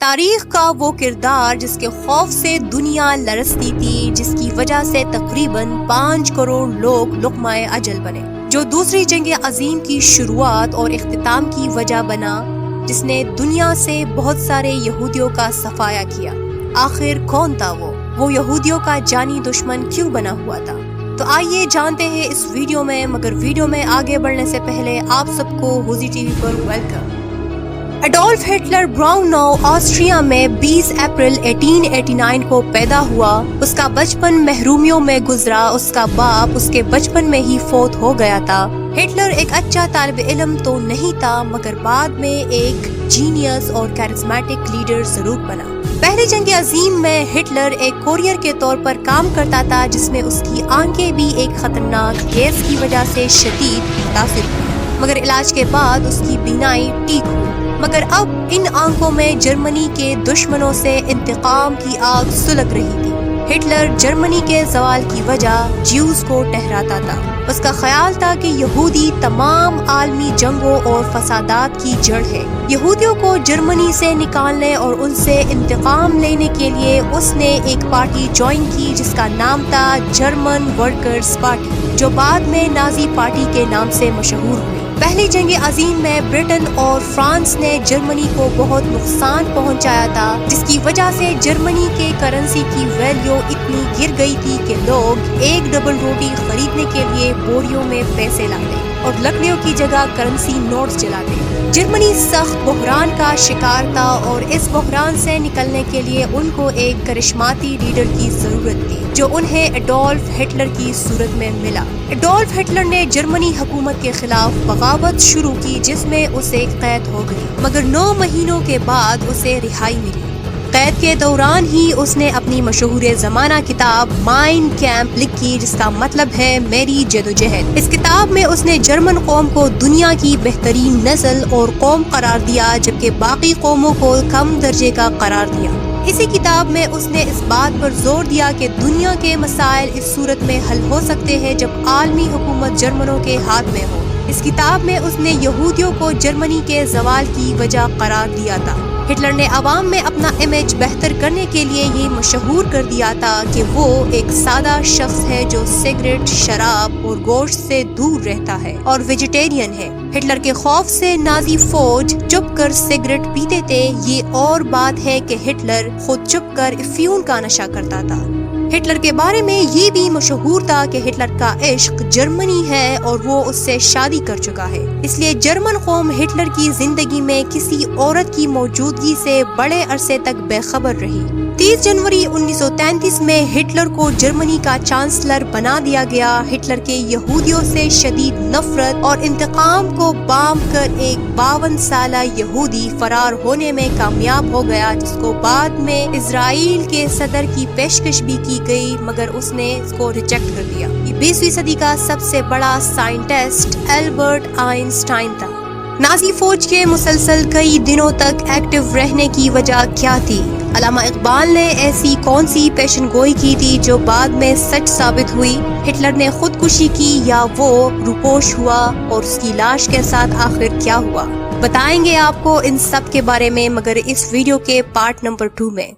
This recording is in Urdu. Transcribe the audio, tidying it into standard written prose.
تاریخ کا وہ کردار جس کے خوف سے دنیا لرزتی تھی، جس کی وجہ سے تقریباً 5 کروڑ لوگ لقمہ اجل بنے، جو دوسری جنگ عظیم کی شروعات اور اختتام کی وجہ بنا، جس نے دنیا سے بہت سارے یہودیوں کا صفایا کیا۔ آخر کون تھا وہ یہودیوں کا جانی دشمن کیوں بنا ہوا تھا؟ تو آئیے جانتے ہیں اس ویڈیو میں، مگر ویڈیو میں آگے بڑھنے سے پہلے آپ سب کو ہوزی ٹی وی پر ویلکم۔ ایڈولف ہٹلر براؤناؤ آسٹریا میں 20 اپریل 1889 کو پیدا ہوا۔ اس کا بچپن محرومیوں میں گزرا، اس کا باپ اس کے بچپن میں ہی فوت ہو گیا تھا۔ ہٹلر ایک اچھا طالب علم تو نہیں تھا، مگر بعد میں ایک جینیس اور کیرزمیٹک لیڈر ضرور بنا۔ پہلی جنگ عظیم میں ہٹلر ایک کوریئر کے طور پر کام کرتا تھا، جس میں اس کی آنکھیں بھی ایک خطرناک گیس کی وجہ سے شدید متاثر ہوئی، مگر علاج کے بعد اس کی بینائی ٹھیک ہوئی۔ مگر اب ان آنکھوں میں جرمنی کے دشمنوں سے انتقام کی آگ سلگ رہی تھی۔ ہٹلر جرمنی کے زوال کی وجہ جیوز کو ٹھہراتا تھا۔ اس کا خیال تھا کہ یہودی تمام عالمی جنگوں اور فسادات کی جڑ ہے۔ یہودیوں کو جرمنی سے نکالنے اور ان سے انتقام لینے کے لیے اس نے ایک پارٹی جوائن کی جس کا نام تھا جرمن ورکرز پارٹی، جو بعد میں نازی پارٹی کے نام سے مشہور ہوئی۔ پہلی جنگ عظیم میں برٹن اور فرانس نے جرمنی کو بہت نقصان پہنچایا تھا، جس کی وجہ سے جرمنی کے کرنسی کی ویلیو اتنی گر گئی تھی کہ لوگ ایک ڈبل روٹی خریدنے کے لیے بوریوں میں پیسے لاتے اور لکڑیوں کی جگہ کرنسی نوٹس جلاتے۔ جرمنی سخت بحران کا شکار تھا اور اس بحران سے نکلنے کے لیے ان کو ایک کرشماتی لیڈر کی ضرورت تھی، جو انہیں ایڈولف ہٹلر کی صورت میں ملا۔ ایڈولف ہٹلر نے جرمنی حکومت کے خلاف بغاوت شروع کی، جس میں اسے قید ہو گئی، مگر 9 مہینوں کے بعد اسے رہائی ملی۔ قید کے دوران ہی اس نے اپنی مشہور زمانہ کتاب مائن کیمپ لکھی، جس کا مطلب ہے میری جدوجہد۔ اس کتاب میں اس نے جرمن قوم کو دنیا کی بہترین نسل اور قوم قرار دیا، جبکہ باقی قوموں کو کم درجے کا قرار دیا۔ اسی کتاب میں اس نے اس بات پر زور دیا کہ دنیا کے مسائل اس صورت میں حل ہو سکتے ہیں جب عالمی حکومت جرمنوں کے ہاتھ میں ہو۔ اس کتاب میں اس نے یہودیوں کو جرمنی کے زوال کی وجہ قرار دیا تھا۔ ہٹلر نے عوام میں اپنا امیج بہتر کرنے کے لیے یہ مشہور کر دیا تھا کہ وہ ایک سادہ شخص ہے جو سگریٹ، شراب اور گوشت سے دور رہتا ہے اور ویجیٹیرین ہے۔ ہٹلر کے خوف سے نازی فوج چپ کر سگریٹ پیتے تھے۔ یہ اور بات ہے کہ ہٹلر خود چپ کر افیون کا نشہ کرتا تھا۔ ہٹلر کے بارے میں یہ بھی مشہور تھا کہ ہٹلر کا عشق جرمنی ہے اور وہ اس سے شادی کر چکا ہے، اس لیے جرمن قوم ہٹلر کی زندگی میں کسی عورت کی موجودگی سے بڑے عرصے تک بے خبر رہی۔ 30 جنوری 1933 میں ہٹلر کو جرمنی کا چانسلر بنا دیا گیا۔ ہٹلر کے یہودیوں سے شدید نفرت اور انتقام کو بام کر ایک 52 سالہ یہودی فرار ہونے میں کامیاب ہو گیا، جس کو بعد میں اسرائیل کے صدر کی پیشکش بھی کی گئی، مگر اس نے اس کو ریجیکٹ کر دیا۔ یہ 20ویں صدی کا سب سے بڑا سائنٹسٹ البرٹ آئنسٹائن تھا۔ نازی فوج کے مسلسل کئی دنوں تک ایکٹیو رہنے کی وجہ کیا تھی؟ علامہ اقبال نے ایسی کون سی پیشن گوئی کی تھی جو بعد میں سچ ثابت ہوئی؟ ہٹلر نے خودکشی کی یا وہ روپوش ہوا؟ اور اس کی لاش کے ساتھ آخر کیا ہوا؟ بتائیں گے آپ کو ان سب کے بارے میں، مگر اس ویڈیو کے پارٹ نمبر 2 میں۔